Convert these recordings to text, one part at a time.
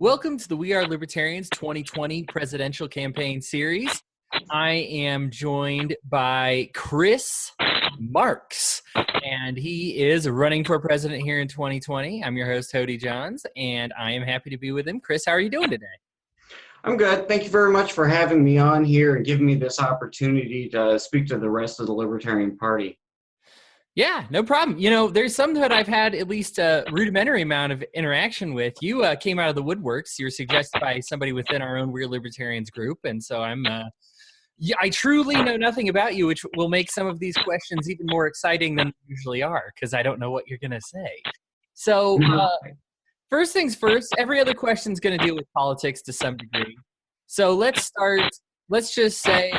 Welcome to the We Are Libertarians 2020 presidential campaign series. I am joined by Chris Marks, and he is running for president here in 2020. I'm your host, Hody Johns, and I am happy to be with him. Chris, how are you doing today? I'm good. Thank you very much for having me on here and giving me this opportunity to speak to the rest of the Libertarian Party. Yeah, no problem. You know, there's some that I've had at least a rudimentary amount of interaction with. You came out of the woodworks. You were suggested by somebody within our own We're Libertarians group, and so I truly know nothing about you, which will make some of these questions even more exciting than they usually are, because I don't know what you're going to say. So first things first, every other question is going to deal with politics to some degree. So let's start. Let's just say,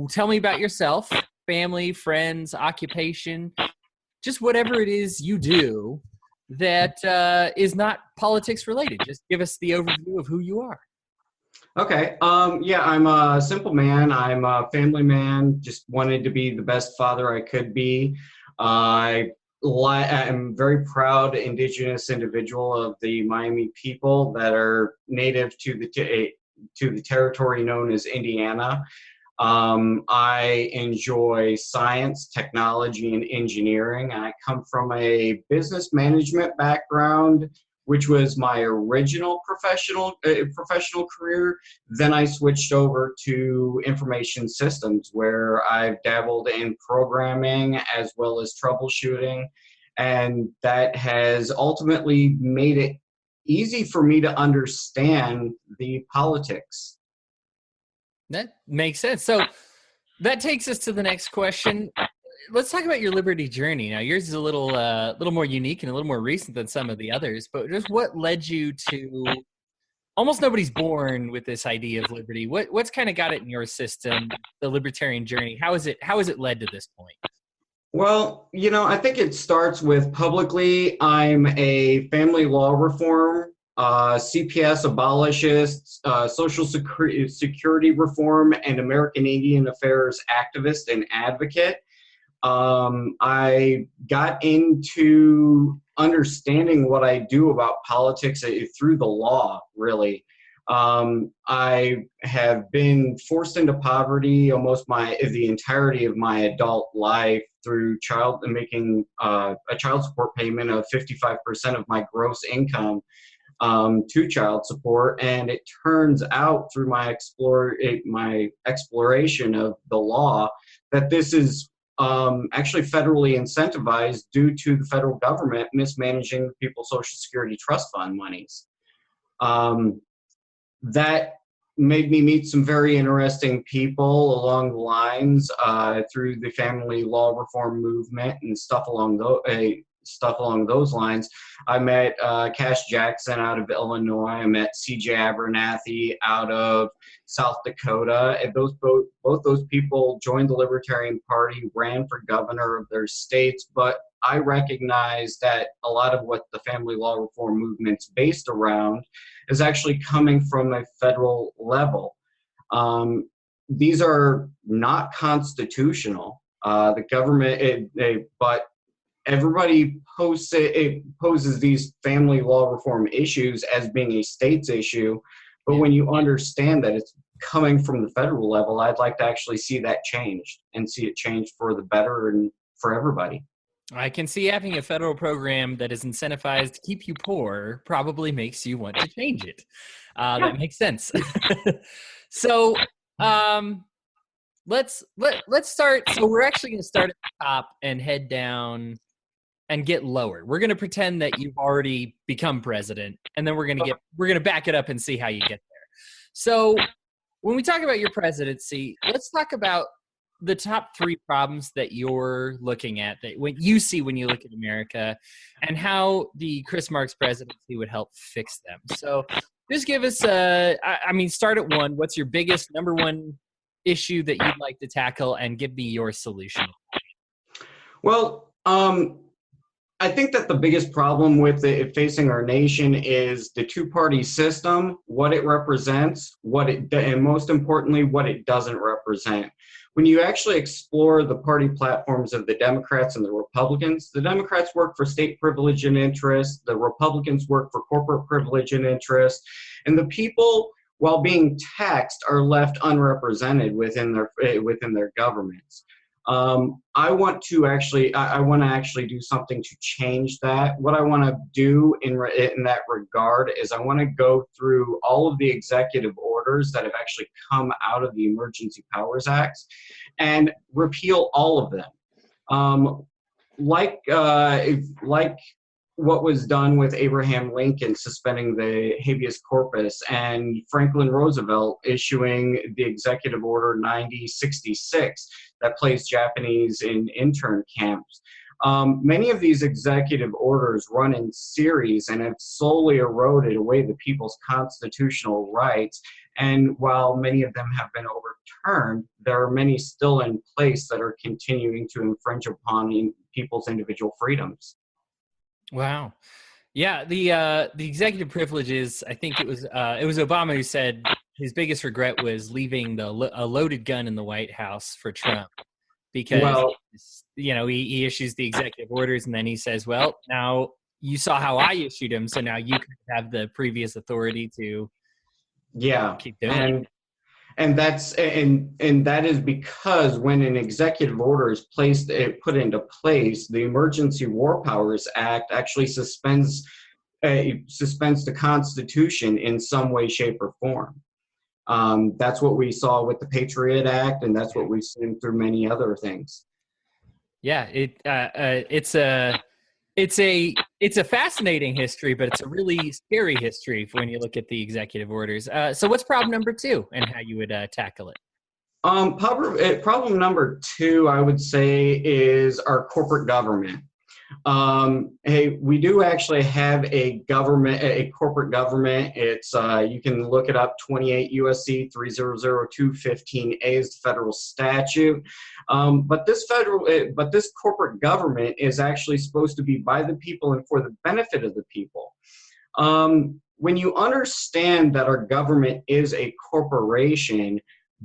tell me about yourself. Family, friends, occupation, just whatever it is you do that is not politics related. Just give us the overview of who you are. Okay. Yeah, I'm a simple man. I'm a family man. Just wanted to be the best father I could be. I'm a very proud indigenous individual of the Miami people that are native to the territory known as Indiana. I enjoy science, technology, and engineering. I come from a business management background, which was my original professional career. Then I switched over to information systems, where I've dabbled in programming as well as troubleshooting, and that has ultimately made it easy for me to understand the politics. That makes sense. So that takes us to the next question. Let's talk about your liberty journey. Now, yours is a little more unique and a little more recent than some of the others, but just what led you to, almost nobody's born with this idea of liberty. What's kind of got it in your system, the libertarian journey? How has it led to this point? Well, I think it starts with publicly. I'm a family law reform, CPS abolishist, Social Security reform, and American Indian Affairs activist and advocate. I got into understanding what I do about politics through the law, really. I have been forced into poverty almost the entirety of my adult life through making a child support payment of 55% of my gross income to child support. And it turns out through my exploration of the law that this is actually federally incentivized due to the federal government mismanaging people's Social Security trust fund monies. That made me meet some very interesting people along the lines through the family law reform movement and stuff along those lines. I met Cash Jackson out of Illinois. I met C.J. Abernathy out of South Dakota. And both those people joined the Libertarian Party, ran for governor of their states. But I recognize that a lot of what the family law reform movement's based around is actually coming from a federal level. These are not constitutional. The government, but everybody poses these family law reform issues as being a state's issue. But when you understand that it's coming from the federal level, I'd like to actually see that changed and see it changed for the better and for everybody. I can see having a federal program that is incentivized to keep you poor probably makes you want to change it. That makes sense. So let's start. So we're actually going to start at the top and head down and get lower. We're going to pretend that you've already become president, and then we're going to back it up and see how you get there. So when we talk about your presidency, let's talk about the top 3 problems that you're looking at, that when you see when you look at America, and how the Chris Marks presidency would help fix them. So just give us start at 1. What's your biggest number 1 issue that you'd like to tackle, and give me your solution? Well, I think that the biggest problem with facing our nation is the two-party system, what it represents, and most importantly, what it doesn't represent. when you actually explore the party platforms of the Democrats and the Democrats work for state privilege and interest, the Republicans work for corporate privilege and interest, and the people, while being taxed, are left unrepresented within their governments. I want to actually do something to change that. What I want to do in that regard is I want to go through all of the executive orders that have actually come out of the Emergency Powers Acts and repeal all of them. Like what was done with Abraham Lincoln suspending the habeas corpus and Franklin Roosevelt issuing the Executive Order 9066 that placed Japanese in intern camps. Many of these executive orders run in series and have slowly eroded away the people's constitutional rights. And while many of them have been overturned, there are many still in place that are continuing to infringe upon people's individual freedoms. Wow. Yeah, the executive privileges, I think it was Obama who said his biggest regret was leaving a loaded gun in the White House for Trump, because he issues the executive orders and then he says, well, now you saw how I issued them, so now you can have the previous authority to keep doing it. And that is because when an executive order is put into place, the Emergency War Powers Act actually suspends the Constitution in some way, shape, or form. That's what we saw with the Patriot Act, and that's what we've seen through many other things. Yeah, it's a fascinating history, but it's a really scary history when you look at the executive orders. So what's problem number 2 and how you would tackle it? Problem number 2, I would say, is our corporate government. We do actually have a corporate government. It's you can look it up. 28 USC 300215A is the federal statute. But this corporate government is actually supposed to be by the people and for the benefit of the people. When you understand that our government is a corporation,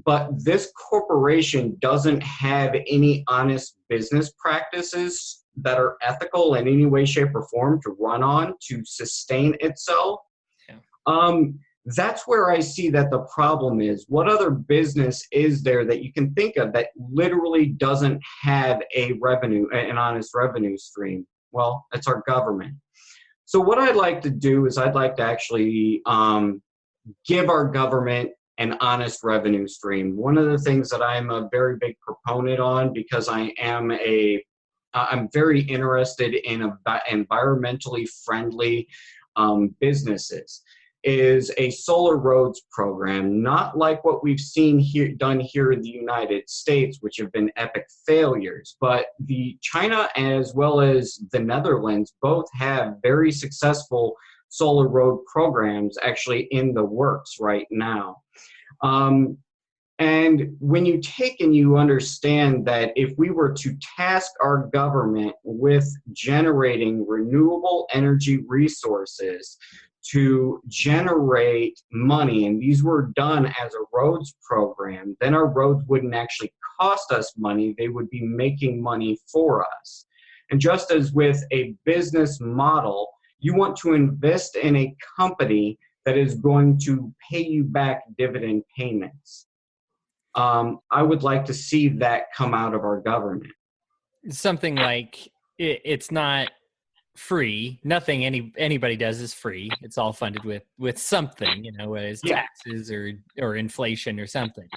but this corporation doesn't have any honest business practices that are ethical in any way, shape, or form to run on to sustain itself, that's where I see that the problem is. What other business is there that you can think of that literally doesn't have an honest revenue stream? Well, it's our government. So what I'd like to do is I'd like to actually give our government an honest revenue stream. One of the things that I'm a very big proponent on, because I'm very interested in environmentally friendly businesses, is a solar roads program, not like what we've seen done here in the United States, which have been epic failures, but China as well as the Netherlands both have very successful solar road programs actually in the works right now. And when you take and you understand that if we were to task our government with generating renewable energy resources to generate money, and these were done as a roads program, then our roads wouldn't actually cost us money. They would be making money for us. And just as with a business model, you want to invest in a company that is going to pay you back dividend payments. I would like to see that come out of our government. Something like it's not free. Nothing anybody does is free. It's all funded with something, whether it's taxes or inflation or something.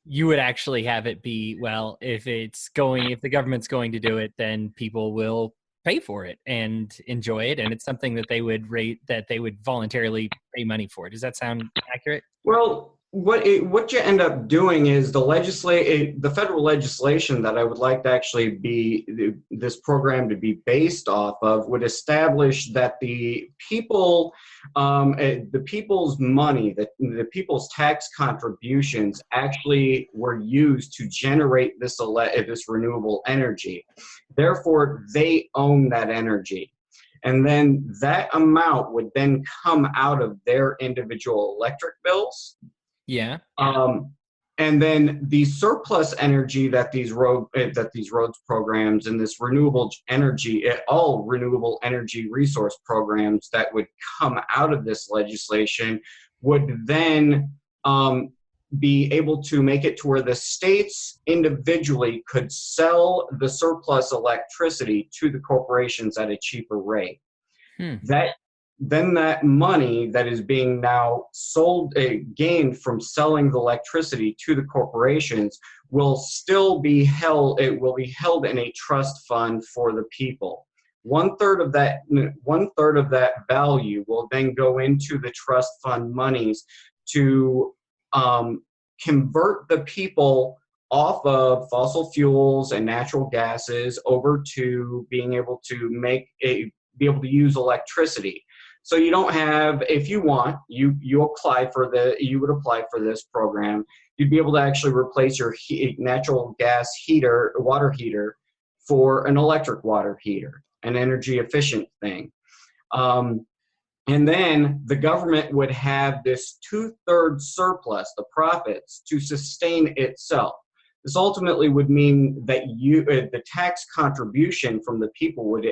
You would actually have it be, well, if the government's going to do it, then people will pay for it and enjoy it, and it's something that they would voluntarily pay money for. Does that sound accurate? Well, what you end up doing is the federal legislation that I would like to actually be this program to be based off of would establish that the people's money, the people's tax contributions actually were used to generate this renewable energy. Therefore, they own that energy. And then that amount would then come out of their individual electric bills. Yeah. And then the surplus energy that these roads programs and this renewable energy, all renewable energy resource programs that would come out of this legislation would then be able to make it to where the states individually could sell the surplus electricity to the corporations at a cheaper rate. Then that money that is being now sold, gained from selling the electricity to the corporations will still be held, it will be held in a trust fund for the people. One third of that value will then go into the trust fund monies to convert the people off of fossil fuels and natural gases over to being able to be able to use electricity. So you don't have, if you want, you would apply for this program. You'd be able to actually replace your natural gas water heater for an electric water heater, an energy efficient thing. And then the government would have this 2/3 surplus, the profits, to sustain itself. This ultimately would mean that the tax contribution from the people would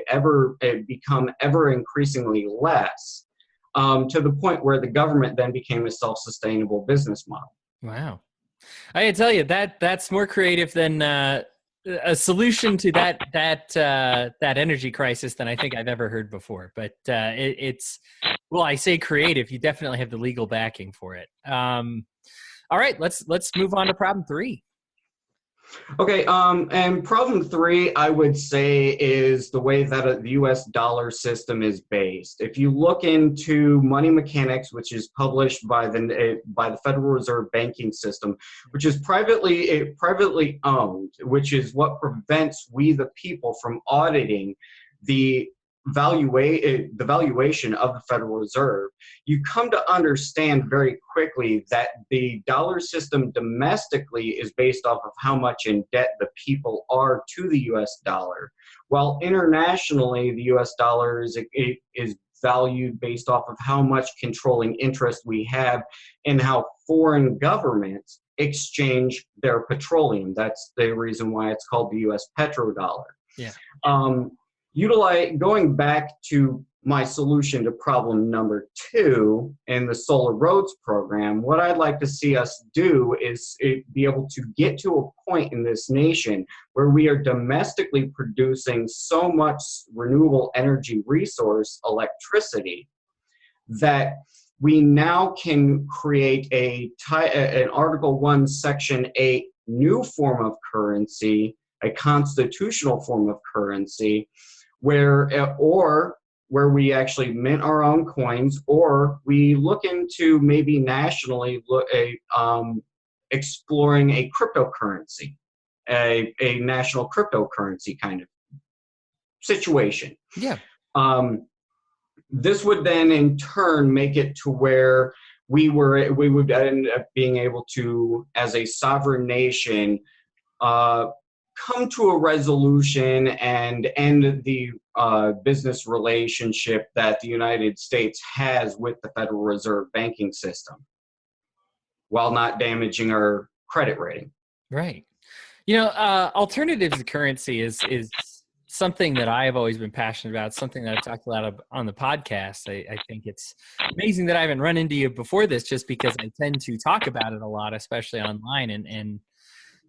become ever increasingly less, to the point where the government then became a self-sustainable business model. Wow. I can tell you that's more creative than a solution to that energy crisis than I think I've ever heard before. But well, I say creative. You definitely have the legal backing for it. All right, let's move on to problem 3. Okay, and problem 3, I would say, is the way that the U.S. dollar system is based. If you look into Money Mechanics, which is published by the Federal Reserve banking system, which is privately owned, which is what prevents we the people from auditing the valuation of the Federal Reserve, you come to understand very quickly that the dollar system domestically is based off of how much in debt the people are to the U.S. dollar, while internationally the U.S. dollar is valued based off of how much controlling interest we have in how foreign governments exchange their petroleum. That's the reason why it's called the U.S. petrodollar. Yeah. Going back to my solution to problem number 2 in the Solar Roads program, what I'd like to see us do is be able to get to a point in this nation where we are domestically producing so much renewable energy resource, electricity, that we now can create an Article 1, Section 8 new form of currency, a constitutional form of currency, where we actually mint our own coins, or we look into maybe nationally exploring a cryptocurrency, a national cryptocurrency kind of situation. Yeah. This would then in turn make it to where we would end up being able to, as a sovereign nation, come to a resolution and end the business relationship that the United States has with the Federal Reserve banking system, while not damaging our credit rating. Right. Alternatives to currency is something that I have always been passionate about, something that I've talked a lot on the podcast. I think it's amazing that I haven't run into you before this, just because I tend to talk about it a lot, especially online, and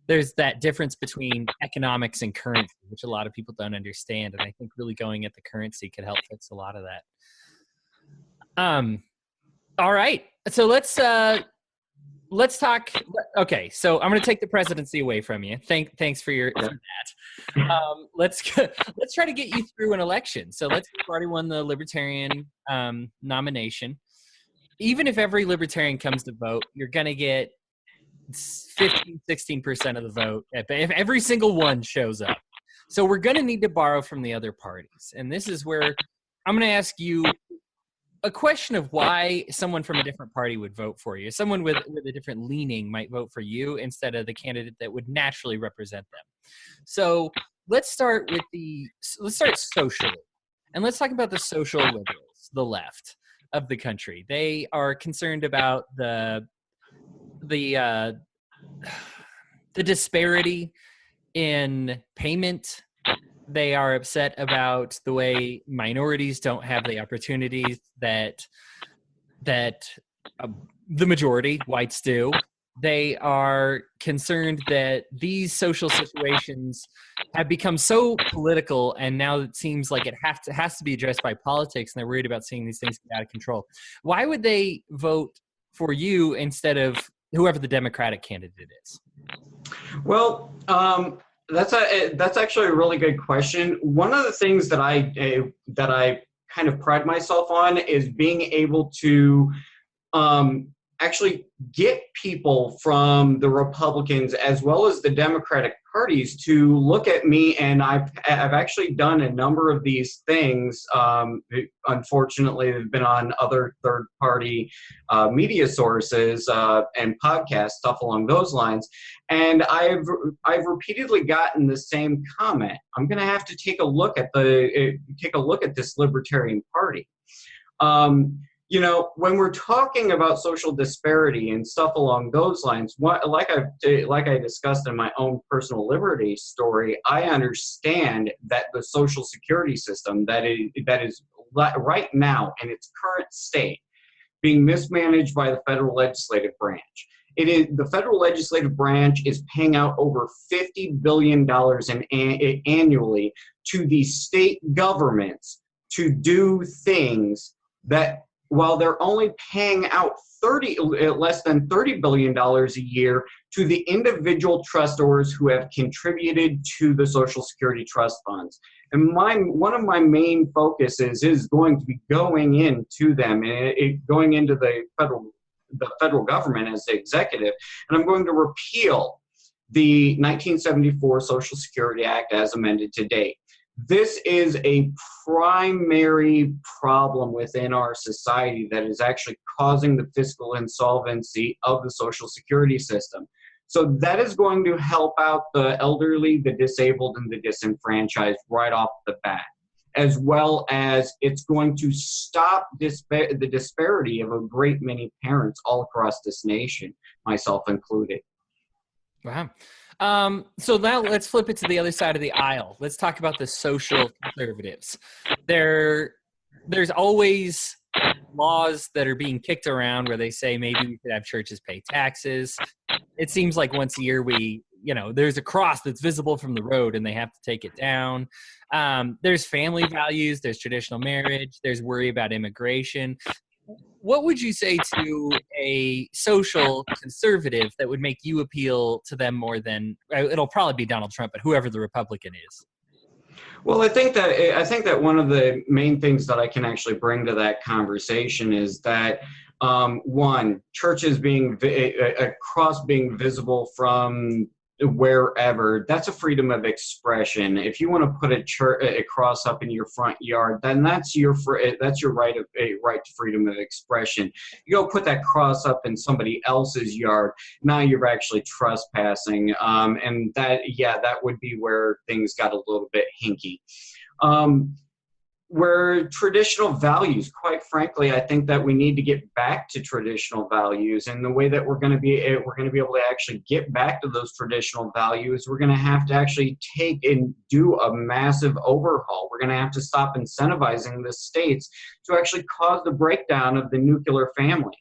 there's that difference between economics and currency, which a lot of people don't understand. And I think really going at the currency could help fix a lot of that. All right. So let's talk. Okay. So I'm going to take the presidency away from you. Thanks for that. Let's try to get you through an election. So you've already won the Libertarian nomination. Even if every Libertarian comes to vote, you're going to get 15-16% of the vote if every single one shows up. So we're going to need to borrow from the other parties. And this is where I'm going to ask you a question of why someone from a different party would vote for you. Someone with a different leaning might vote for you instead of the candidate that would naturally represent them. So let's start socially. And let's talk about the social liberals, the left of the country. They are concerned about the the disparity in payment. They are upset about the way minorities don't have the opportunities that the majority, whites, do. They are concerned that these social situations have become so political, and now it seems like it has to be addressed by politics, and they're worried about seeing these things get out of control. Why would they vote for you instead of whoever the Democratic candidate is? Well, that's actually a really good question. One of the things that I kind of pride myself on is being able to actually get people from the Republicans as well as the Democratic parties to look at me, and I've actually done a number of these things. Unfortunately, they've been on other third-party media sources and podcasts, stuff along those lines. And I've repeatedly gotten the same comment. I'm going to have to take a look at this Libertarian Party. When we're talking about social disparity and stuff along those lines, like I discussed in my own personal liberty story, I understand that the Social Security system that is right now in its current state being mismanaged by the federal legislative branch. The federal legislative branch is paying out over $50 billion annually to the state governments to do things that, while they're only paying out less than $30 billion a year to the individual trustors who have contributed to the Social Security trust funds. And one of my main focuses is going to be going into them, going into the federal government as the executive, and I'm going to repeal the 1974 Social Security Act as amended to date. This is a primary problem within our society that is actually causing the fiscal insolvency of the Social Security system. So that is going to help out the elderly, the disabled, and the disenfranchised right off the bat, as well as it's going to stop the disparity of a great many parents all across this nation, myself included. Wow. So now let's flip it to the other side of the aisle. Let's talk about the social conservatives. There's always laws that are being kicked around where they say maybe we could have churches pay taxes. It seems like once a year there's a cross that's visible from the road and they have to take it down. There's family values, there's traditional marriage, there's worry about immigration. What would you say to a social conservative that would make you appeal to them more than, it'll probably be Donald Trump, but whoever the Republican is? Well, I think that one of the main things that I can actually bring to that conversation is that one, churches being a cross being visible from wherever, that's a freedom of expression. If you want to put a cross up in your front yard, then that's your right to freedom of expression. You go put that cross up in somebody else's yard, now you're actually trespassing, and that would be where things got a little bit hinky. Where traditional values, quite frankly, I think that we need to get back to traditional values, and the way that we're going to be able to actually get back to those traditional values, we're going to have to actually take and do a massive overhaul. We're going to have to stop incentivizing the states to actually cause the breakdown of the nuclear family.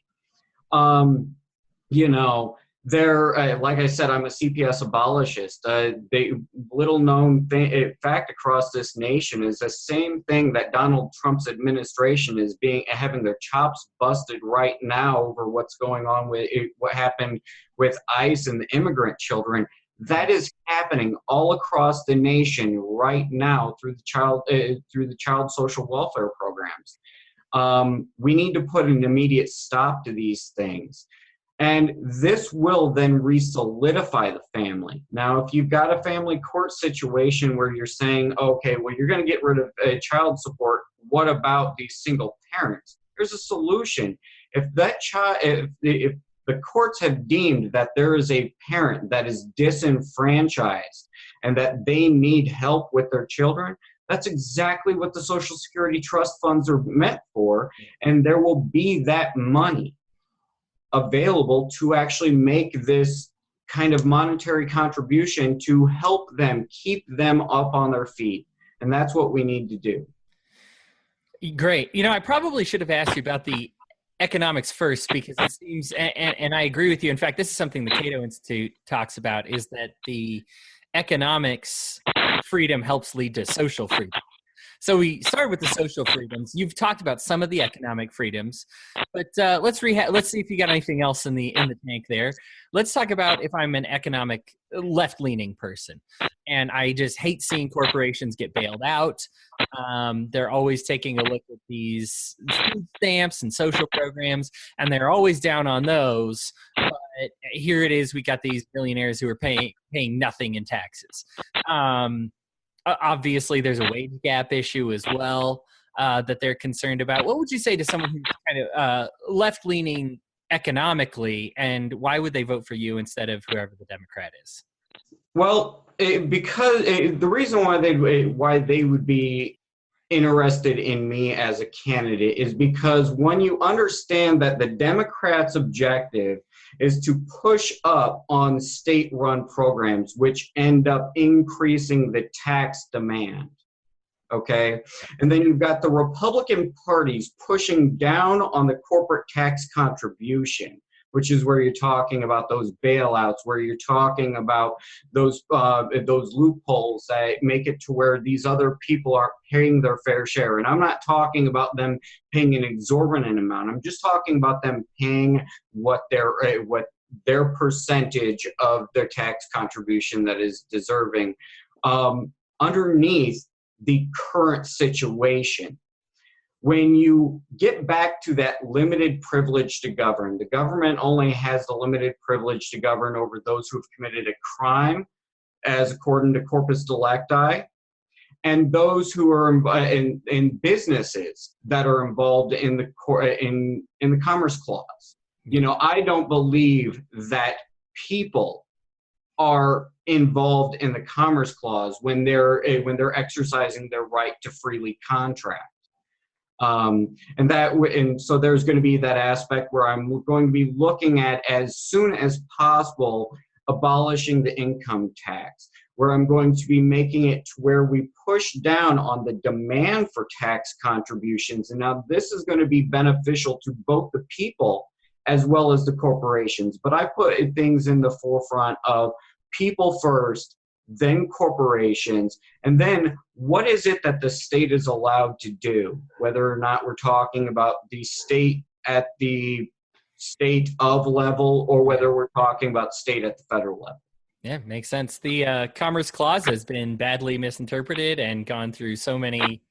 Like I said, I'm a CPS abolishist. The little known fact across this nation is the same thing that Donald Trump's administration is having their chops busted right now over what's going on with what happened with ICE and the immigrant children. That is happening all across the nation right now through the child social welfare programs. We need to put an immediate stop to these things. And this will then re-solidify the family. Now, if you've got a family court situation where you're saying, okay, well, you're going to get rid of child support, what about these single parents? There's a solution. If the courts have deemed that there is a parent that is disenfranchised and that they need help with their children, that's exactly what the Social Security trust funds are meant for, and there will be that money available to actually make this kind of monetary contribution to help them keep them up on their feet. And that's what we need to do. Great. I probably should have asked you about the economics first, because it seems, and I agree with you. In fact, this is something the Cato Institute talks about, is that the economics freedom helps lead to social freedom. So we started with the social freedoms. You've talked about some of the economic freedoms, but let's see if you got anything else in the tank there. Let's talk about if I'm an economic left-leaning person, and I just hate seeing corporations get bailed out. They're always taking a look at these food stamps and social programs, and they're always down on those. But here it is, we got these billionaires who are paying nothing in taxes. Obviously, there's a wage gap issue as well that they're concerned about. What would you say to someone who's kind of left-leaning economically, and why would they vote for you instead of whoever the Democrat is? Well, because the reason why they would be interested in me as a candidate is because when you understand that the Democrats' objective is to push up on state-run programs, which end up increasing the tax demand, okay? And then you've got the Republican parties pushing down on the corporate tax contribution, which is where you're talking about those bailouts, where you're talking about those loopholes that make it to where these other people are paying their fair share. And I'm not talking about them paying an exorbitant amount. I'm just talking about them paying what their percentage of their tax contribution that is deserving underneath the current situation. When you get back to that limited privilege to govern, the government only has the limited privilege to govern over those who have committed a crime, as according to corpus delicti, and those who are in businesses that are involved in the Commerce Clause. I don't believe that people are involved in the Commerce Clause when they're exercising their right to freely contract. And so there's going to be that aspect where I'm going to be looking at, as soon as possible, abolishing the income tax, where I'm going to be making it to where we push down on the demand for tax contributions. And now this is going to be beneficial to both the people as well as the corporations. But I put things in the forefront of people first, then corporations, and then what is it that the state is allowed to do, whether or not we're talking about the state at the state of level or whether we're talking about state at the federal level. Yeah, makes sense. The Commerce Clause has been badly misinterpreted and gone through so many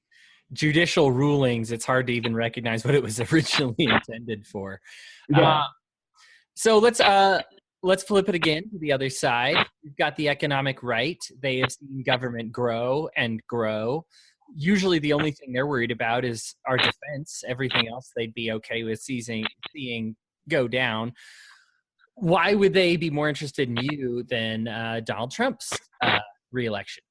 judicial rulings, it's hard to even recognize what it was originally intended for. Yeah. So let's flip it again to the other side. We've got the economic right. They have seen government grow and grow. Usually the only thing they're worried about is our defense. Everything else they'd be okay with seeing go down. Why would they be more interested in you than Donald Trump's reelection?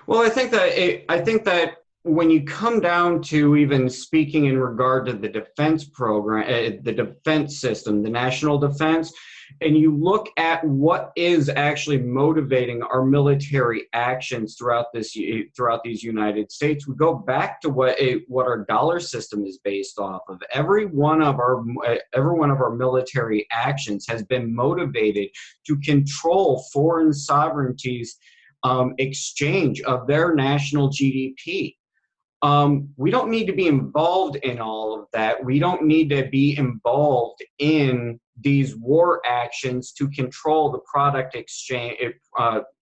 Well, I think that when you come down to even speaking in regard to the defense program, the defense system, the national defense, and you look at what is actually motivating our military actions throughout these United States, we go back to what our dollar system is based off of. Every one of our military actions has been motivated to control foreign sovereignty's exchange of their national GDP. We don't need to be involved in all of that. We don't need to be involved in these war actions to control the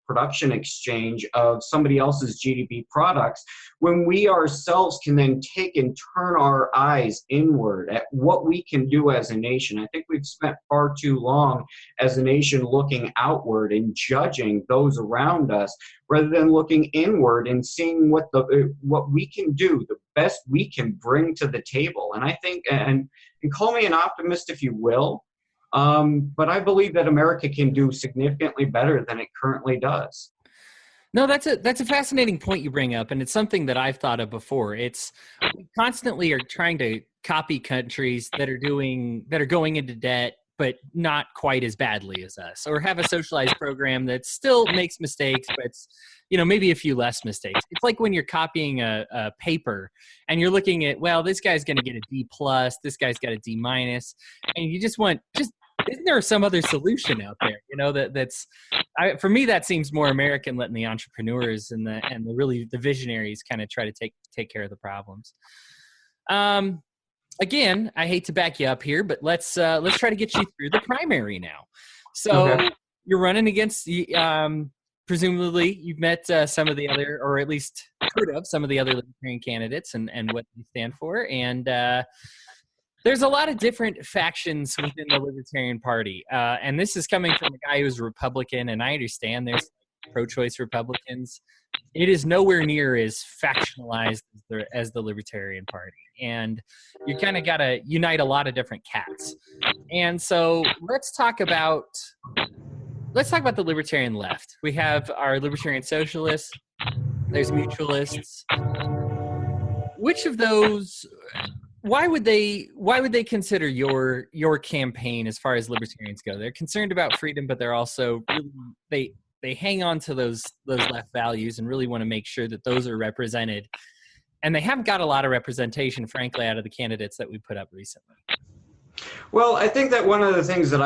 production exchange of somebody else's GDP products, when we ourselves can then take and turn our eyes inward at what we can do as a nation. I think we've spent far too long as a nation looking outward and judging those around us, rather than looking inward and seeing what we can do, the best we can bring to the table. And I think, and call me an optimist if you will, but I believe that America can do significantly better than it currently does. No, that's a fascinating point you bring up, and it's something that I've thought of before. We constantly are trying to copy countries that are going into debt but not quite as badly as us, or have a socialized program that still makes mistakes, but it's, maybe a few less mistakes. It's like when you're copying a paper and you're looking at, well, this guy's going to get a D plus, this guy's got a D minus, and you just isn't there some other solution out there? For me, that seems more American, letting the entrepreneurs and the visionaries kind of try to take care of the problems. Again, I hate to back you up here, but let's try to get you through the primary now. So Okay. You're running against presumably you've met some of the other, or at least heard of some of the other Libertarian candidates and what they stand for. And there's a lot of different factions within the Libertarian Party. And this is coming from a guy who's a Republican, and I understand there's pro-choice Republicans. It is nowhere near as factionalized as the Libertarian Party. And you kind of got to unite a lot of different cats. And so let's talk about the Libertarian left. We have our Libertarian Socialists. There's Mutualists. Which of those? Why would they consider your campaign as far as Libertarians go? They're concerned about freedom, but they're also really, they hang on to those left values and really want to make sure that those are represented. And they haven't got a lot of representation, frankly, out of the candidates that we put up recently. Well, I think that one of the things that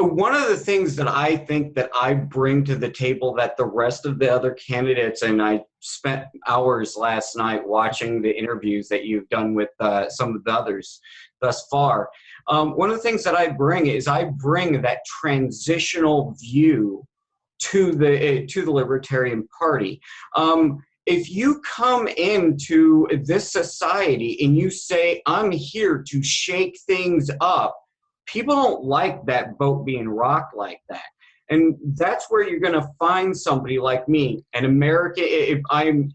one of the things that I think that I bring to the table that the rest of the other candidates, and I spent hours last night watching the interviews that you've done with some of the others thus far. One of the things that I bring that transitional view to the Libertarian Party. If you come into this society and you say, I'm here to shake things up, people don't like that boat being rocked like that. And that's where you're going to find somebody like me, an American. I'm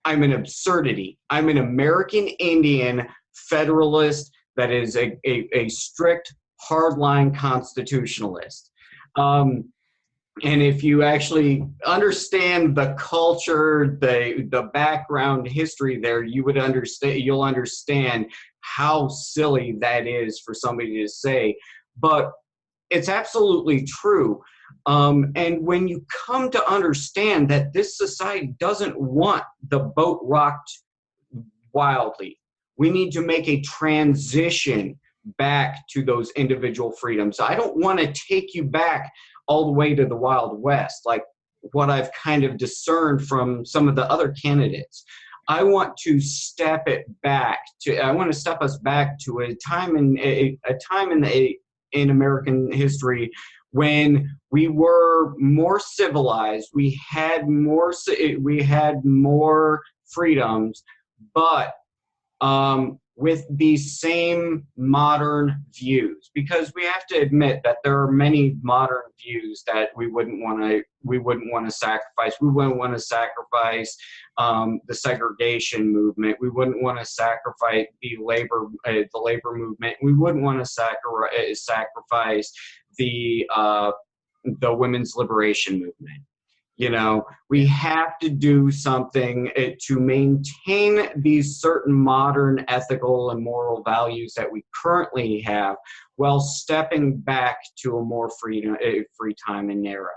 an absurdity. I'm an American Indian Federalist that is a strict, hardline constitutionalist. And if you actually understand the culture, the background history there, you'll understand how silly that is for somebody to say. But it's absolutely true. And when you come to understand that this society doesn't want the boat rocked wildly, we need to make a transition back to those individual freedoms. I don't want to take you back all the way to the Wild West, like what I've kind of discerned from some of the other candidates. I want to step us back to a time in American history when we were more civilized, we had more freedoms, but with these same modern views, because we have to admit that there are many modern views that we wouldn't want to sacrifice. We wouldn't want to sacrifice the segregation movement. We wouldn't want to sacrifice the labor movement. We wouldn't want to sacrifice the women's liberation movement. We have to do something to maintain these certain modern ethical and moral values that we currently have while stepping back to a more free time and era.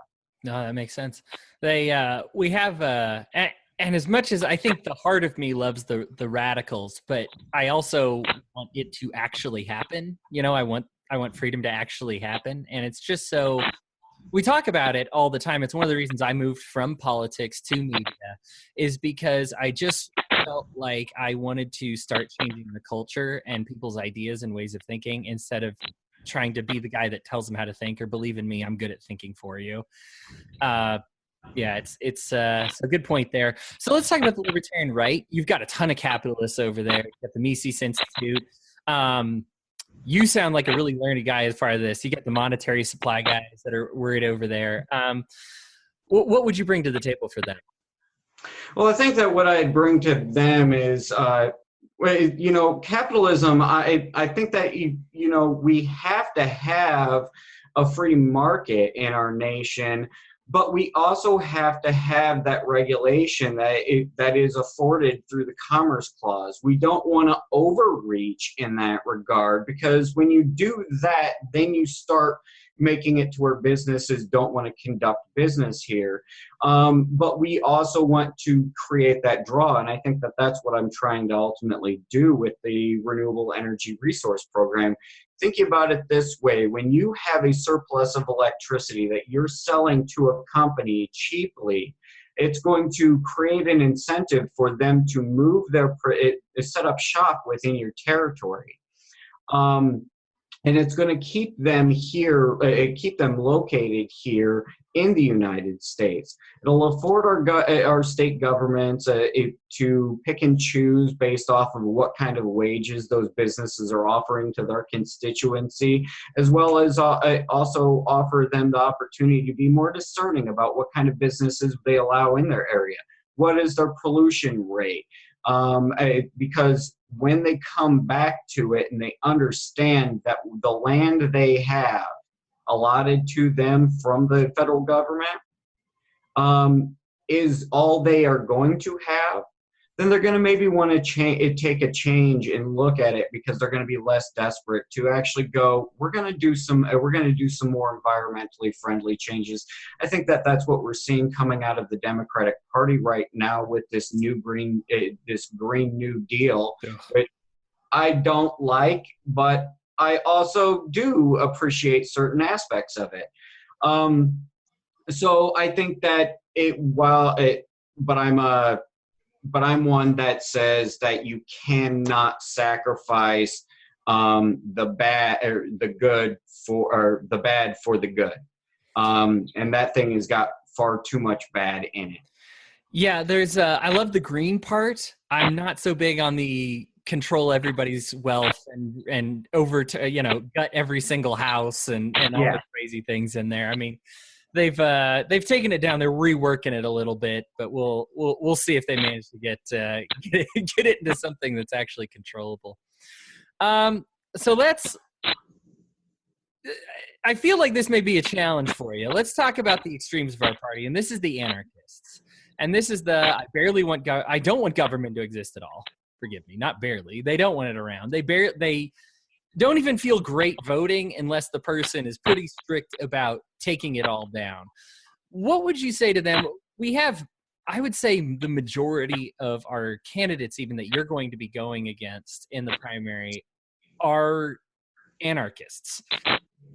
No, that makes sense. We have, and as much as I think the heart of me loves the radicals, but I also want it to actually happen. I want freedom to actually happen. And it's just so... We talk about it all the time. It's one of the reasons I moved from politics to media, is because I just felt like I wanted to start changing the culture and people's ideas and ways of thinking, instead of trying to be the guy that tells them how to think, or believe in me, I'm good at thinking for you. It's a good point there. So let's talk about the Libertarian right. You've got a ton of capitalists over there. You've got the Mises Institute. You sound like a really learned guy as far as this. You get the monetary supply guys that are worried over there. What would you bring to the table for them? Well, I think that what I'd bring to them is, capitalism. I think that we have to have a free market in our nation, But we also have to have that regulation that is afforded through the Commerce Clause. We don't want to overreach in that regard, because when you do that, then you start making it to where businesses don't want to conduct business here. But we also want to create that draw, and I think that that's what I'm trying to ultimately do with the Renewable Energy Resource Program. Thinking about it this way, when you have a surplus of electricity that you're selling to a company cheaply, it's going to create an incentive for them to move set up shop within your territory. And it's going to keep them here, keep them located here in the United States. It'll afford our state governments to pick and choose based off of what kind of wages those businesses are offering to their constituency, as well as also offer them the opportunity to be more discerning about what kind of businesses they allow in their area. What is their pollution rate? Because when they come back to it and they understand that the land they have allotted to them from the federal government is all they are going to have, then they're going to maybe want to take a change and look at it, because they're going to be less desperate to actually go, we're going to do some more environmentally friendly changes. I think that that's what we're seeing coming out of the Democratic Party right now with this Green New Deal, which I don't like, but I also do appreciate certain aspects of it. So I think that but I'm one that says that you cannot sacrifice the bad for the good, and that thing has got far too much bad in it. Yeah, I love the green part. I'm not so big on the control everybody's wealth and gut every single house and all the crazy things in there. I mean, they've taken it down. They're reworking it a little bit, but we'll see if they manage to get it into something that's actually controllable. So I feel like this may be a challenge for you. Let's talk about the extremes of our party, and this is the anarchists. And this is I don't want government to exist at all. Forgive me, not barely. They don't want it around. They don't even feel great voting unless the person is pretty strict about taking it all down. What would you say to them? We have, I would say, the majority of our candidates, even that you're going to be going against in the primary, are anarchists,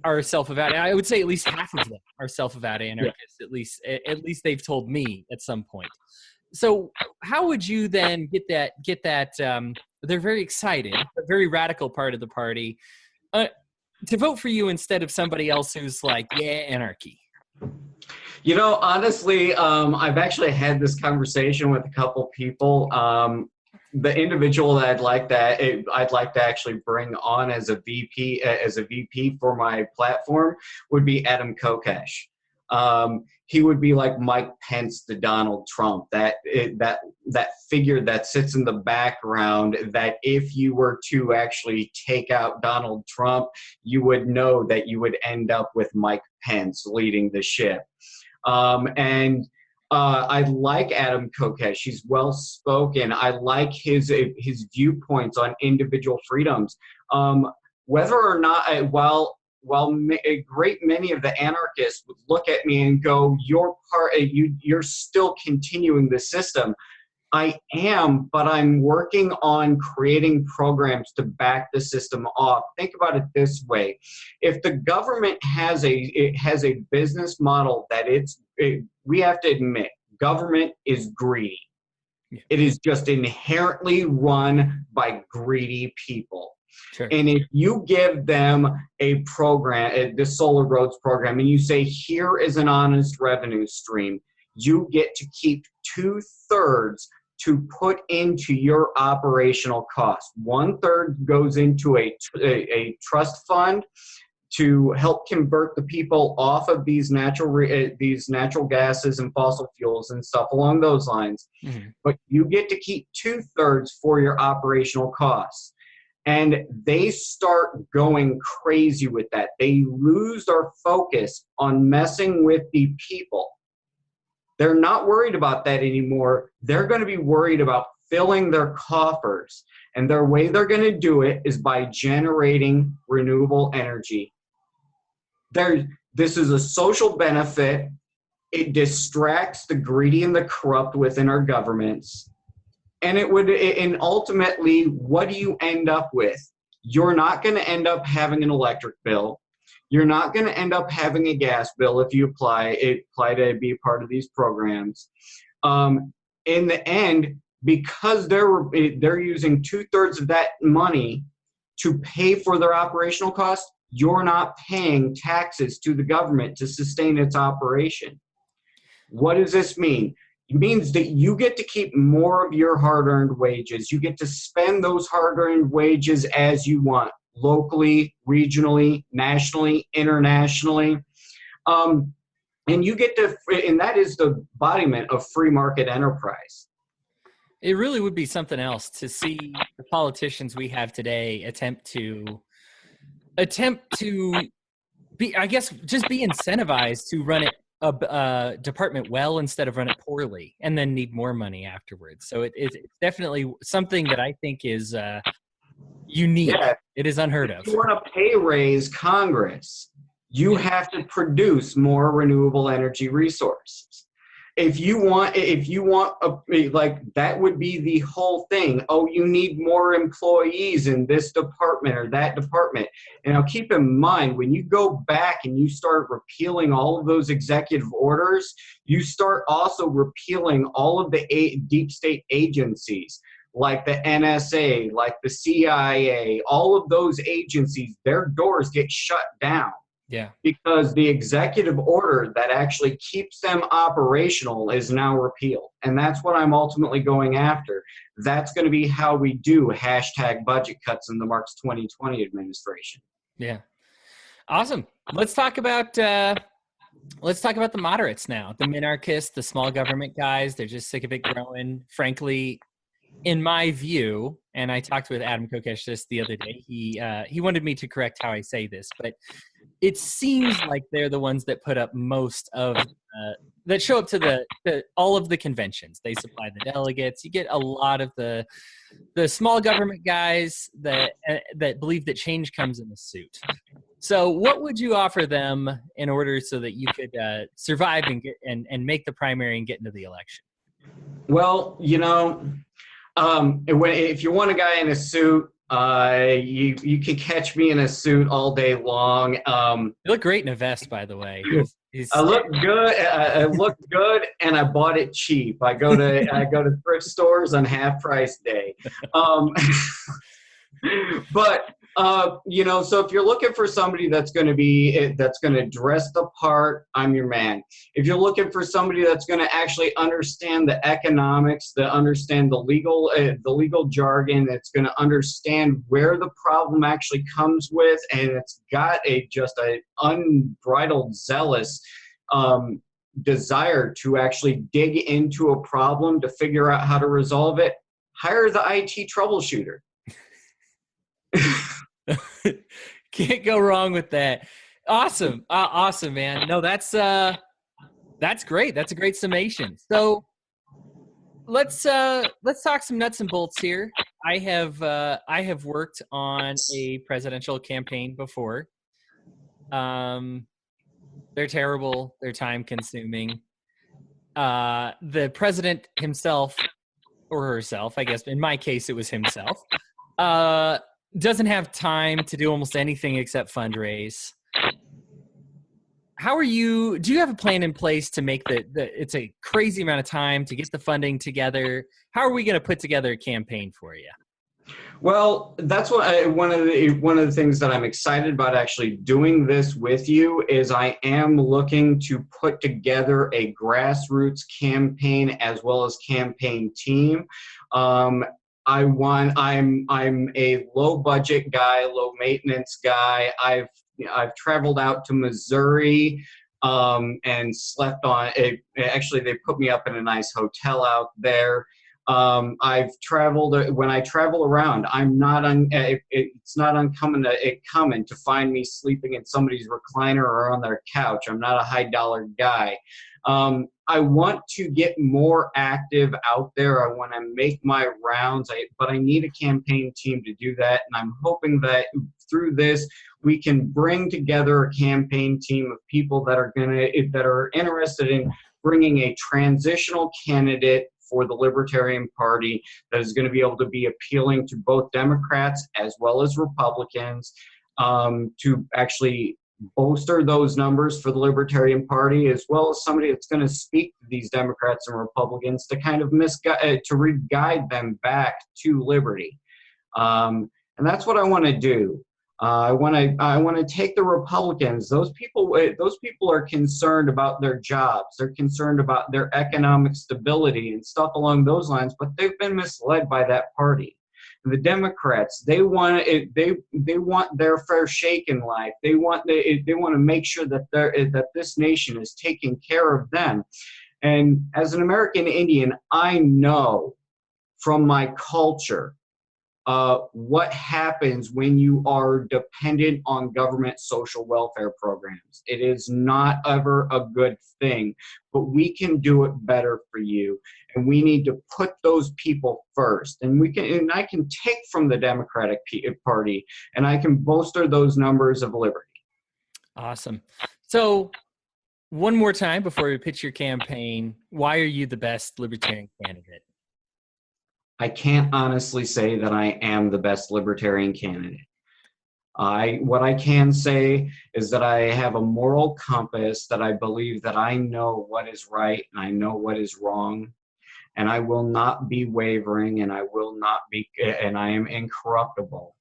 are self-avowed. I would say at least half of them are self-avowed anarchists. Yeah. At least they've told me at some point. So how would you then get that they're very excited, a very radical part of the party, to vote for you instead of somebody else who's like, yeah, anarchy? You know, honestly, I've actually had this conversation with a couple people. The individual that I'd like to actually bring on as a VP for my platform would be Adam Kokesh. He would be like Mike Pence to Donald Trump, that figure that sits in the background, that if you were to actually take out Donald Trump, you would know that you would end up with Mike Pence leading the ship. I like Adam Kokesh. He's well-spoken. I like his viewpoints on individual freedoms. Whether or not, while a great many of the anarchists would look at me and go, you're still continuing the system. I am, but I'm working on creating programs to back the system off. Think about it this way. If the government has a business model that we have to admit, government is greedy. Yeah. It is just inherently run by greedy people. Sure. And if you give them a program, the Solar Roads program, and you say, here is an honest revenue stream, you get to keep 2/3 to put into your operational cost. 1/3 goes into a trust fund to help convert the people off of these natural gases and fossil fuels and stuff along those lines. Mm-hmm. But you get to keep 2/3 for your operational costs. And they start going crazy with that. They lose their focus on messing with the people. They're not worried about that anymore. They're going to be worried about filling their coffers. And their way they're going to do it is by generating renewable energy. This is a social benefit. It distracts the greedy and the corrupt within our governments. And and ultimately, what do you end up with? You're not going to end up having an electric bill. You're not going to end up having a gas bill if you apply to be a part of these programs. In the end, because they're using 2/3 of that money to pay for their operational costs, you're not paying taxes to the government to sustain its operation. What does this mean? It means that you get to keep more of your hard-earned wages. You get to spend those hard-earned wages as you want, locally, regionally, nationally, internationally. And you get to, and that is the embodiment of free market enterprise. It really would be something else to see the politicians we have today attempt to be, I guess, just be incentivized to run it a department well instead of run it poorly and then need more money afterwards. So it's definitely something that I think is unique. Yeah. It is unheard of. If you want to pay raise Congress, you have to produce more renewable energy resources. If you want like, that would be the whole thing. Oh, you need more employees in this department or that department. And now keep in mind, when you go back and you start repealing all of those executive orders, you start also repealing all of the deep state agencies, like the NSA, like the CIA, all of those agencies, their doors get shut down. Yeah. Because the executive order that actually keeps them operational is now repealed. And that's what I'm ultimately going after. That's going to be how we do #budget cuts in the Marx 2020 administration. Yeah. Awesome. Let's talk about the moderates now. The minarchists, the small government guys, they're just sick of it growing. Frankly, in my view, and I talked with Adam Kokesh this the other day, he wanted me to correct how I say this, but it seems like they're the ones that put up most of that show up to all of the conventions. They supply the delegates. You get a lot of the small government guys that believe that change comes in a suit. So what would you offer them in order so that you could survive and get and make the primary and get into the election? Well, if you want a guy in a suit, you can catch me in a suit all day long. You look great in a vest, by the way. I look good. I look good, and I bought it cheap. I go to thrift stores on half price day. But so if you're looking for somebody that's going to dress the part, I'm your man. If you're looking for somebody that's going to actually understand the economics, understand the legal jargon, that's going to understand where the problem actually comes with, and it's got just an unbridled, zealous desire to actually dig into a problem to figure out how to resolve it, hire the IT troubleshooter. Can't go wrong with that. Awesome. Awesome, man. No, that's great. That's a great summation. So let's talk some nuts and bolts here. I have worked on a presidential campaign before. They're terrible. They're time consuming. The president himself or herself, I guess, in my case, it was himself, doesn't have time to do almost anything except fundraise. Do you have a plan in place to make it's a crazy amount of time to get the funding together? How are we going to put together a campaign for you? Well, that's one of the things that I'm excited about actually doing this with you is I am looking to put together a grassroots campaign as well as campaign team. I'm a low budget guy, low maintenance guy. I've traveled out to Missouri and slept on it. Actually, they put me up in a nice hotel out there. I've traveled, when I travel around, it's not uncommon to find me sleeping in somebody's recliner or on their couch. I'm not a high dollar guy. I want to get more active out there. I want to make my rounds, but I need a campaign team to do that. And I'm hoping that through this, we can bring together a campaign team of people that are interested in bringing a transitional candidate for the Libertarian Party that is going to be able to be appealing to both Democrats as well as Republicans, to actually bolster those numbers for the Libertarian Party, as well as somebody that's going to speak to these Democrats and Republicans to kind of guide them back to liberty. And that's what I want to do. I want to take the Republicans. Those people are concerned about their jobs. They're concerned about their economic stability and stuff along those lines. But they've been misled by that party. And the Democrats, they want their fair shake in life. They want to make sure that this nation is taking care of them. And as an American Indian, I know from my culture what happens when you are dependent on government social welfare programs. It is not ever a good thing, but we can do it better for you. And we need to put those people first. And I can take from the Democratic Party, and I can bolster those numbers of liberty. Awesome. So one more time before we pitch your campaign, why are you the best Libertarian candidate? I can't honestly say that I am the best Libertarian candidate. What I can say is that I have a moral compass, that I believe that I know what is right and I know what is wrong, and I will not be wavering, and I am incorruptible,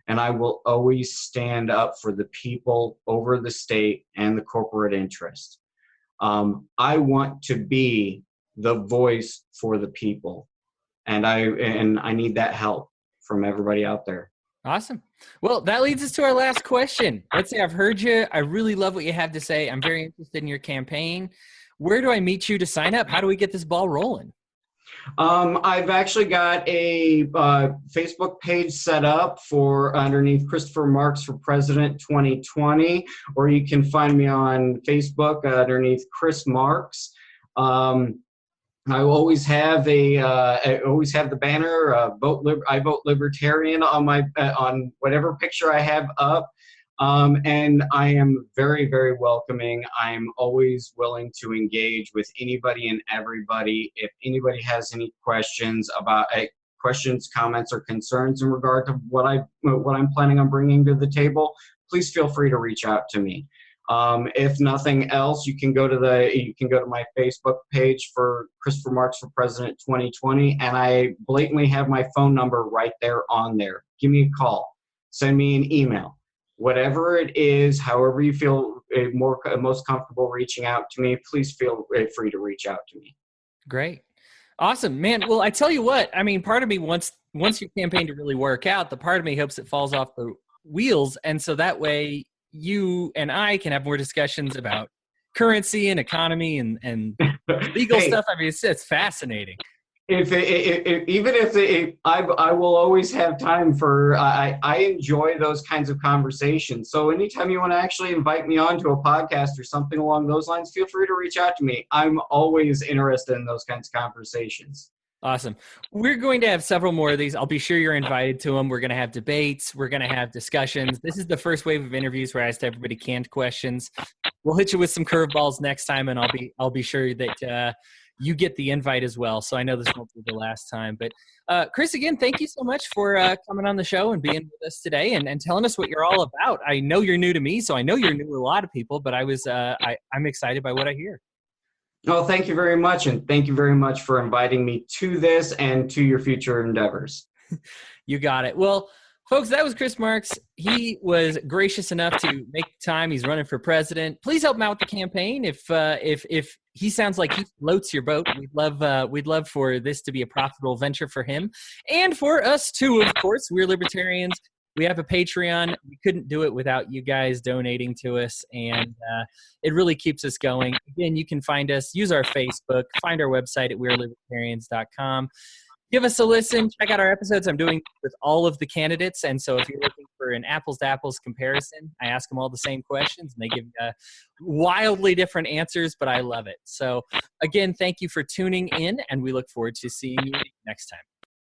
and I will always stand up for the people over the state and the corporate interest. I want to be the voice for the people. And I need that help from everybody out there. Awesome. Well, that leads us to our last question. Let's say I've heard you. I really love what you have to say. I'm very interested in your campaign. Where do I meet you to sign up? How do we get this ball rolling? I've actually got a Facebook page set up underneath Christopher Marks for President 2020, or you can find me on Facebook underneath Chris Marks. I always have the banner I vote Libertarian on whatever picture I have up, and I am very, very welcoming. I am always willing to engage with anybody and everybody. If anybody has any questions, comments, or concerns in regard to what I'm planning on bringing to the table, please feel free to reach out to me. If nothing else, you can go to my Facebook page for Christopher Marks for President 2020, and I blatantly have my phone number right there on there. Give me a call, send me an email, whatever it is, however you feel most comfortable reaching out to me, please feel free to reach out to me. Great. Awesome, man. Well, I tell you what, I mean, part of me wants your campaign to really work out. The part of me hopes it falls off the wheels, and so that way you and I can have more discussions about currency and economy and legal stuff. I mean, it's fascinating. I will always have time for. I enjoy those kinds of conversations. So anytime you want to actually invite me onto a podcast or something along those lines, feel free to reach out to me. I'm always interested in those kinds of conversations. Awesome. We're going to have several more of these. I'll be sure you're invited to them. We're going to have debates. We're going to have discussions. This is the first wave of interviews where I asked everybody canned questions. We'll hit you with some curveballs next time, and I'll be sure that you get the invite as well. So I know this won't be the last time. But Chris, again, thank you so much for coming on the show and being with us today and telling us what you're all about. I know you're new to me, so I know you're new to a lot of people, but I'm excited by what I hear. Well, thank you very much, and thank you very much for inviting me to this and to your future endeavors. You got it. Well, folks, that was Chris Marks. He was gracious enough to make time. He's running for president. Please help him out with the campaign. If he sounds like he floats your boat, we'd love for this to be a profitable venture for him and for us too. Of course, we're Libertarians. We have a Patreon. We couldn't do it without you guys donating to us, and it really keeps us going. Again, you can find us, use our Facebook, find our website at wearelibertarians.com. give us a listen. Check out our episodes. I'm doing with all of the candidates. And so if you're looking for an apples to apples comparison, I ask them all the same questions and they give wildly different answers, but I love it. So again, thank you for tuning in and we look forward to seeing you next time.